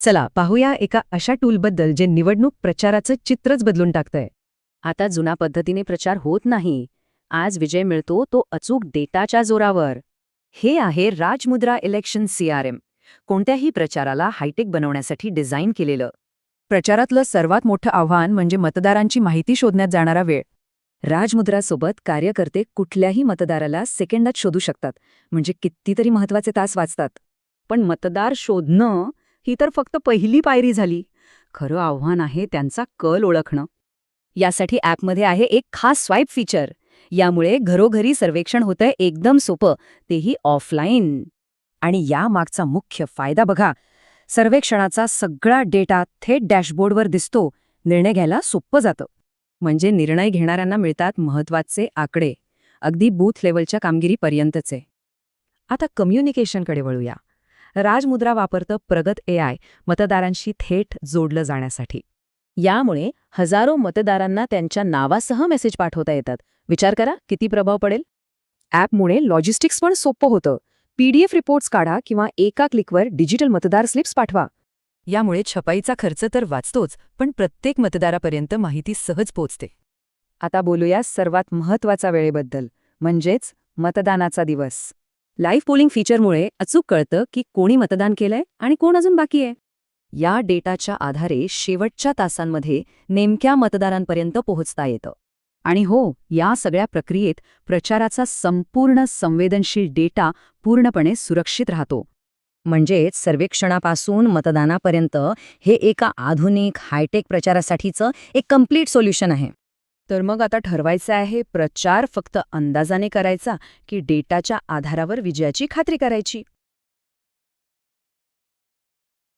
चला पाहूया एका अशा टूलबद्दल जे निवडणूक प्रचाराचं चित्रच बदलून टाकतंय. आता जुना पद्धतीने प्रचार होत नाही. आज विजय मिळतो तो अचूक डेटाच्या जोरावर. हे आहे राजमुद्रा इलेक्शन CRM. कोणत्याही प्रचाराला हायटेक बनवण्यासाठी डिझाईन केलेलं. प्रचारातलं सर्वात मोठं आव्हान म्हणजे मतदारांची माहिती शोधण्यात जाणारा वेळ. राजमुद्रासोबत कार्यकर्ते कुठल्याही मतदाराला सेकंदात शोधू शकतात, म्हणजे कितीतरी महत्वाचे तास वाचतात. पण मतदार शोधणं ही तर फक्त पहिली पायरी झाली. खरं आव्हान आहे त्यांचा कल ओळखणं. यासाठी ॲपमध्ये आहे एक खास स्वाईप फीचर. यामुळे घरोघरी सर्वेक्षण होतंय एकदम सोपं, तेही ऑफलाईन. आणि या मागचा मुख्य फायदा बघा, सर्वेक्षणाचा सगळा डेटा थेट डॅशबोर्डवर दिसतो. निर्णय घ्यायला सोपं जातं. म्हणजे निर्णय घेणाऱ्यांना मिळतात महत्वाचे आकडे, अगदी बूथ लेवलच्या कामगिरीपर्यंतचे. आता कम्युनिकेशनकडे वळूया. राजमुद्रा वापरतं प्रगत AI मतदारांशी थेट जोडलं जाण्यासाठी. यामुळे हजारो मतदारांना त्यांच्या नावासह मेसेज पाठवता येतात. विचार करा किती प्रभाव पडेल. ॲपमुळे लॉजिस्टिक्स पण सोपं होतं. PDF रिपोर्ट्स काढा किंवा एका क्लिकवर डिजिटल मतदार स्लिप्स पाठवा. यामुळे छपाईचा खर्च तर वाचतोच, पण प्रत्येक मतदारापर्यंत माहिती सहज पोहोचते. आता बोलूया सर्वात महत्त्वाच्या वेळेबद्दल, म्हणजेच मतदानाचा दिवस. लाईव्ह पोलिंग फीचरमुळे अचूक कळतं की कोणी मतदान केलंय आणि कोण अजून बाकी आहे. या डेटाच्या आधारे शेवटच्या तासांमध्ये नेमक्या मतदारांपर्यंत पोहोचता येतं. आणि हो, या सगळ्या प्रक्रियेत प्रचाराचा संपूर्ण संवेदनशील डेटा पूर्णपणे सुरक्षित राहतो. म्हणजेच सर्वेक्षणापासून मतदानापर्यंत हे एका आधुनिक हायटेक प्रचारासाठीचं एक कम्प्लीट सोल्युशन आहे. तर मग आता ठरवायचं आहे, प्रचार फक्त अंदाजाने करायचा की डेटाच्या आधारावर विजयाची खात्री करायची.